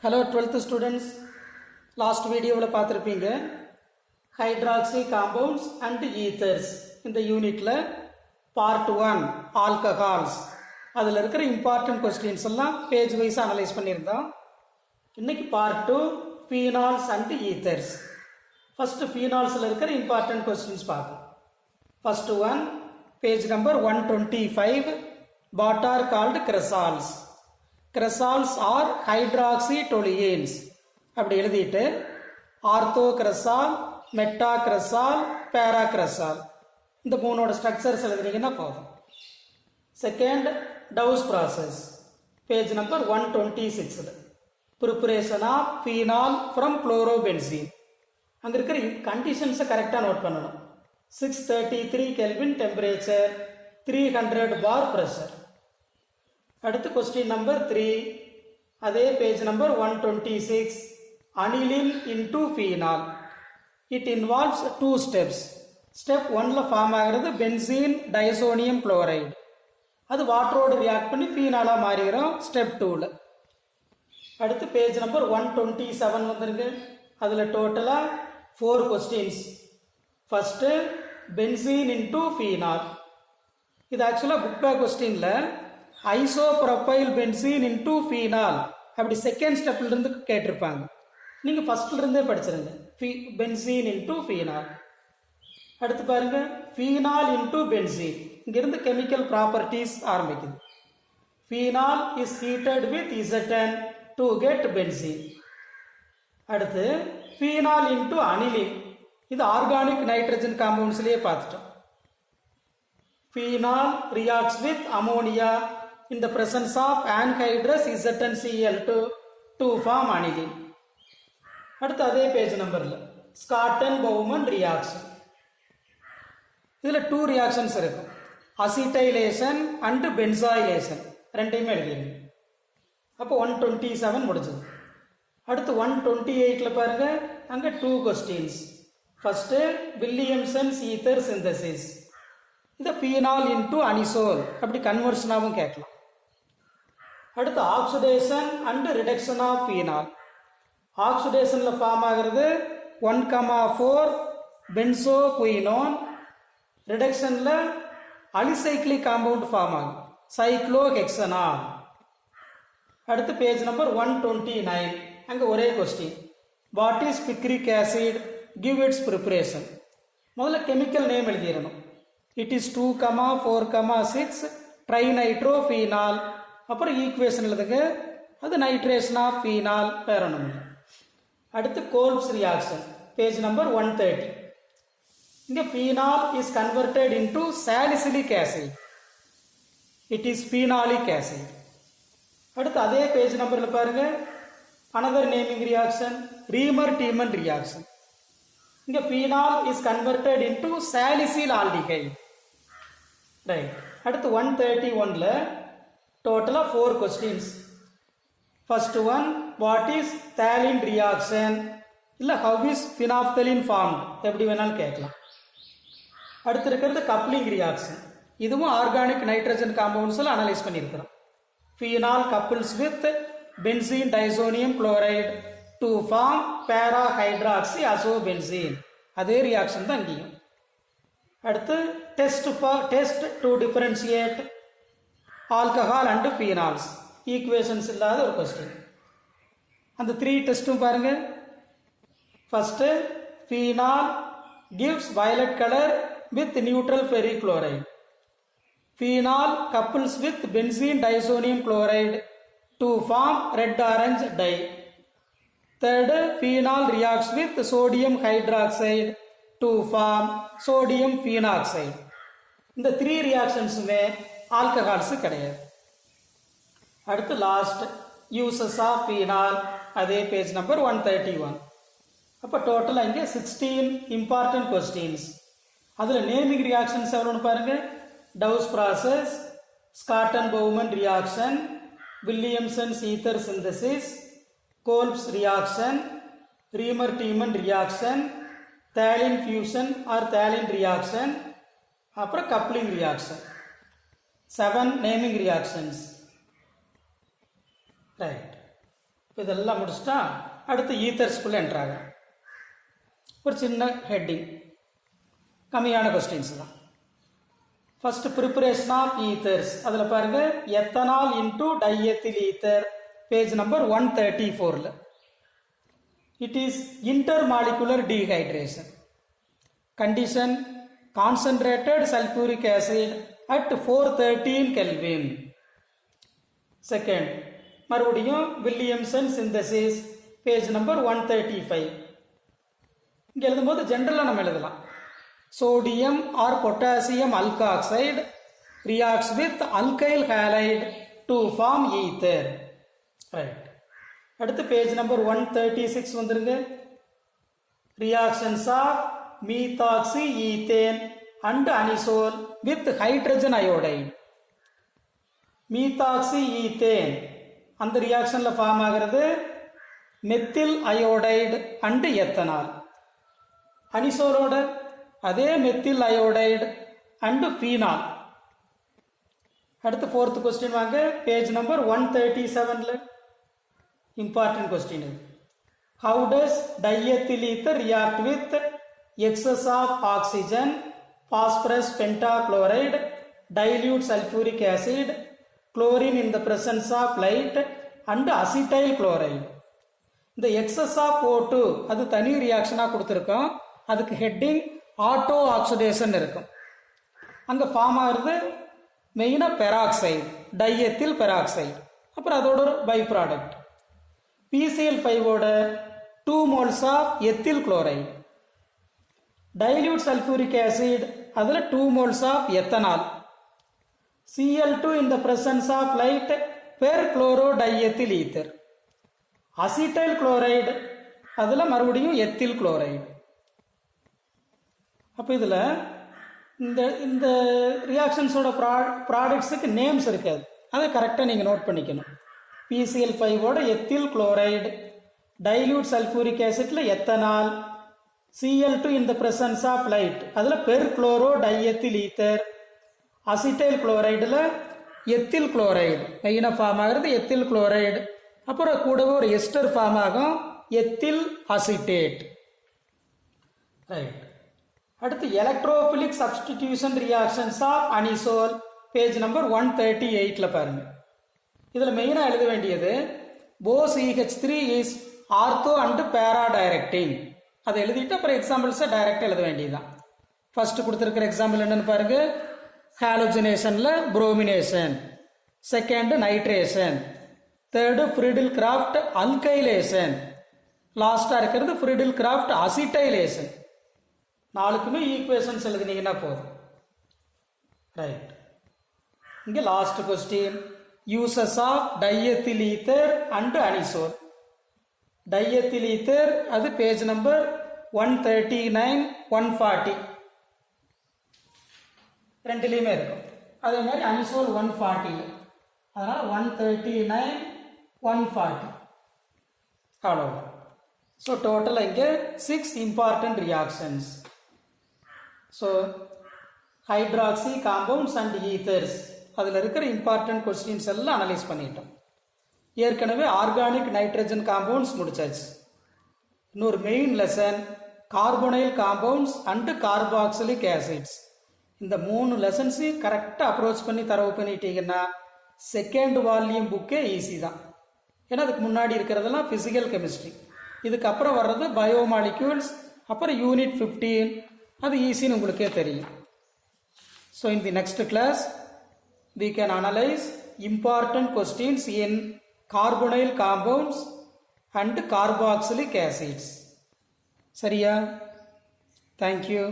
Hello 12th students. Last video la paathirpeenga hydroxy compounds and ethers in the unit la part 1 alcohols adula irukra important questions எல்லாம் page wise analyze பண்ணிருந்தோம். இன்னைக்கு part 2 phenols and ethers. First phenols la irukra important questions பார்ப்போம். First one page number 125 what are called cresols. Cresols are hydroxytoluenes அப்படி எழுதிட்டு ஆர்த்தோக்ரெசால் மெட்டாக்ரெசால் பேராக்ரெசால் இந்த மூணோட structures எழுதுறீங்கன்னா போதும். Second Dow's process page number 126 preparation of phenol from chlorobenzene. அங்கே இருக்கிற கண்டிஷன்ஸை கரெக்டாக நோட் பண்ணணும். 633 கெல்வின் டெம்பரேச்சர், 300 பார் ப்ரெஷர். அடுத்து கொஸ்டின் நம்பர் 3 அதே page number 126 aniline into phenol. It involves two steps. Step 1ல ஃபார்ம் ஆகிறது பென்சீன் டைசோனியம் குளோரைடு. அது வாட்டரோடு ரியாக்ட் பண்ணி ஃபீனாலா மாறிடும் ஸ்டெப் 2ல. அடுத்து பேஜ் நம்பர் 127 வந்திருக்கு. அதில் டோட்டலாக 4 questions. First benzene into phenol. இது ஆக்சுவலாக புக் பேக் கொஸ்டின்ல ஐசோப்ரோபைல் பென்சீன் இன்டூ ஃபீனால் அப்படி செகண்ட் ஸ்டெப்ல இருந்து கேட்டிருப்பாங்க. நீங்க ஃபர்ஸ்ட்ல இருந்தே படிச்சிருங்க. Benzene into phenol. அடுத்து பாருங்க ஃபீனால் இன்டூ பென்சீன். இங்கிருந்து கெமிக்கல் ப்ராப்பர்ட்டிஸ் ஆரம்பிக்குது. Phenol is heated with Zn to get benzene. அடுத்து ஃபீனால் இன்டூ அனிலின். இது ஆர்கானிக் நைட்ரஜன் காம்பவுண்ட்ஸ்லயே பார்த்துட்டோம். Phenol reacts with ammonia in the presence of anhydrous ZnCl2 to form aniline. அடுத்து அதே page நம்பர்ல ஸ்காட்டன் Baumann reaction. இதுல 2 reactions இருக்கும். அசிட்டைலேஷன் and பென்சாயிலேஷன் ரெண்டையுமே எழுதிருங்க. அப்போ 127 முடிஞ்சது. அடுத்து 128ல பாருங்க அங்க 2 questions. First Williamson's ether synthesis. இந்த ஃபீனால் இன்டூ அனிசோல் அப்படி கன்வர்ஷனாகவும் கேட்கலாம். அடுத்து oxidation and reduction of phenol. ஆக்சிடேஷனில் ஃபார்ம் ஆகிறது 1,4 பென்சோகுயினோன். ரிடக்ஷனில் அலிசைக்ளிக் காம்பவுண்ட் ஃபார்ம் ஆகும் சைக்ளோஹெக்சனால். அடுத்து பேஜ் நம்பர் 129 அங்கே ஒரே question what is picric acid, give its preparation. முதல்ல கெமிக்கல் நேம் எழுதிடணும். It is 2,4,6 trinitrophenol. அப்புறம் ஈக்குவேஷன் எழுதுங்க. அது நைட்ரேஷன் ஆஃப் ஃபீனால் வேற ஒன்றும் இல்லை. அடுத்து கோல்ப்ஸ் ரியாக்ஷன் பேஜ் நம்பர் 130. இங்கே phenol is converted into salicylic acid. It is phenolic acid. அடுத்து அதே பேஜ் நம்பரில் பாருங்க another naming reaction Reimer Tiemann reaction. இங்கே phenol is converted into salicyl aldehyde. Right. அடுத்து 131ல டோட்டலாக 4 questions. First one what is phthalein reaction, இல்லை how is phenolphthalein form எப்படி வேணாலும் கேட்கலாம். அடுத்து இருக்கிறது கப்ளிங் ரியாக்ஷன். இதுவும் ஆர்கானிக் நைட்ரஜன் காம்பவுண்ட்ஸில் அனலைஸ் பண்ணியிருக்கிறோம். Phenol couples with benzene diazonium chloride to form பேரா ஹைட்ராக்சி அசோபென்சீன். அதே ரியாக்ஷன் தான் இங்கேயும். அடுத்து test to differentiate alcohol and phenols. Equations இல்லாத ஒரு கொஸ்டின். அந்த 3 டெஸ்ட்டும் பாருங்க. First phenol gives violet colour with neutral ferric chloride. Phenol couples with benzene diazonium chloride to form red orange dye. Third phenol reacts with sodium hydroxide to form sodium phenoxide. இந்த 3 ரியாக்ஷன்ஸுமே alcohols கிடையாது. அடுத்து last uses of phenol அதே page number 131. அப்போ டோட்டலாக இங்கே 16 important questions. அதில் naming reactions எவ்வளோன்னு பாருங்க. Dow's process, Schotten Baumann reaction, Williamson's ether synthesis, Kolbe's reaction, Reimer Tiemann reaction, phthalein fusion or phthalein reaction, அப்புறம் coupling reaction. 7 naming reactions. Right. இதெல்லாம் முடிச்சுட்டா அடுத்து ஈத்தர்ஸ்குள்ளே என்ட்ராக ஒரு சின்ன ஹெட்டிங், கம்மியான கொஸ்டின்ஸ் தான். ஃபர்ஸ்ட் ப்ரிப்பரேஷன் ஆஃப் ஈத்தர்ஸ், அதில் பாருங்க ethanol into diethyl ether, page number 134. It is intermolecular dehydration. Condition concentrated sulfuric acid at 413 Kelvin. Second, மறுபடியும் வில்லியம்சன் சிந்தசிஸ், பேஜ் நம்பர் 135. இங்கே எழுதும்போது ஜென்ரலாக நம்ம எழுதலாம். Sodium or potassium alkoxide reacts with alkyl halide to form ether. Right. அடுத்து page number 136 வந்துருங்க. Reactions of methoxy ethane and anisole with hydrogen iodide. methoxy ethane அந்த ரியாக்ஷன்ல ஃபார்ம் ஆகிறது மெத்தில் அயோடைடு அண்ட் எத்தனால். அனிசோலோட அதே மெத்தில் அயோடைடு அண்ட் ஃபீனால். அடுத்து fourth question வாங்க, page number 137. Important question இது. How does diethyl ether react with excess of oxygen, phosphorus pentachloride, dilute sulfuric acid, chlorine in the presence of light and acetyl chloride. இந்த excess of O2 அது தனி ரியாக்ஷனாக கொடுத்துருக்கோம். அதுக்கு heading auto oxidation இருக்கும். அங்கே form ஆகிறது மெயினாக பெராக்சைடு, டைஎத்தில் பெராக்சைடு. அப்புறம் அதோட ஒரு பை ப்ராடக்ட் PCl5ஓட 2 moles of ethyl chloride. Dilute sulphuric acid அதில் 2 moles of ethanol. Cl2 in the presence of light perchloro diethyl ether. Acetyl chloride அதில் மறுபடியும் எத்தில் குளோரைடு. அப்போ இதில் இந்த ரியாக்ஷன்ஸோட ப்ராடக்ட்ஸுக்கு நேம்ஸ் இருக்காது, அதை கரெக்டாக நீங்கள் நோட் பண்ணிக்கணும். PCl5ஓட எத்தில் குளோரைடு, டைல்யூட் சல்ஃபூரிக் ஆசிட்ல ethanol, Cl2 in the presence of light அதில் perchloro diethyl ether. Acetyl குளோரைடில் எத்தில் குளோரைடு மெயினாக ஃபார்ம் ஆகிறது எத்தில் குளோரைடு. அப்புறம் கூடவே ஒரு எஸ்டர் ஃபார்ம் ஆகும் எத்தில் அசிட்டேட். ரைட். அடுத்து electrophilic substitution reactions of anisole, page number 138 பாருங்க. இதில் மெயினாக எழுத வேண்டியது OCH3 is ortho and para directing. அதை எழுதிட்டு அப்புறம் எக்ஸாம்பிள்ஸை டைரக்டாக எழுத வேண்டியதுதான். ஃபர்ஸ்ட் கொடுத்துருக்கிற எக்ஸாம்பிள் என்னன்னு பாருங்க. ஹாலோஜினேஷனில் bromination, second nitration, third Friedel Crafts alkylation, லாஸ்டாக இருக்கிறது ஃப்ரிடில் கிராஃப்ட் அசிட்டைலேஷன். 4க்குமே ஈக்குவேஷன்ஸ் எழுதினீங்கன்னா போதும். ரைட். இங்கே last question, uses of diethyl ether and anisole. Diethyl ether அது பேஜ் நம்பர் 139, 140 ரெண்டுலேயுமே இருக்கும். அதே மாதிரி அனிசோல் 140, அதனால் 139, 140 அவ்வளோதான். ஸோ டோட்டலாக இங்கே 6 important reactions. So hydroxy compounds and ethers அதில் இருக்கிற இம்பார்ட்டன்ட் கொஸ்டின்ஸ் எல்லாம் அனலைஸ் பண்ணிட்டோம். ஏற்கனவே ஆர்கானிக் நைட்ரஜன் காம்பவுண்ட்ஸ் முடிச்சாச்சு. இன்னொரு main lesson carbonyl compounds and carboxylic acids. இந்த 3 லெசன்ஸையும் கரெக்டாக அப்ரோச் பண்ணி தரவு பண்ணிட்டீங்கன்னா செகண்ட் வால்யூம் புக்கே ஈஸி தான். ஏன்னா அதுக்கு முன்னாடி இருக்கிறதெல்லாம் ஃபிசிக்கல் கெமிஸ்ட்ரி, இதுக்கப்புறம் வர்றது பயோமாலிக்யூல்ஸ், அப்புறம் யூனிட் 15, அது ஈஸின்னு உங்களுக்கே தெரியும். So in the next class we can analyze important questions in carbonyl compounds and carboxylic acids. சரியா? Thank you.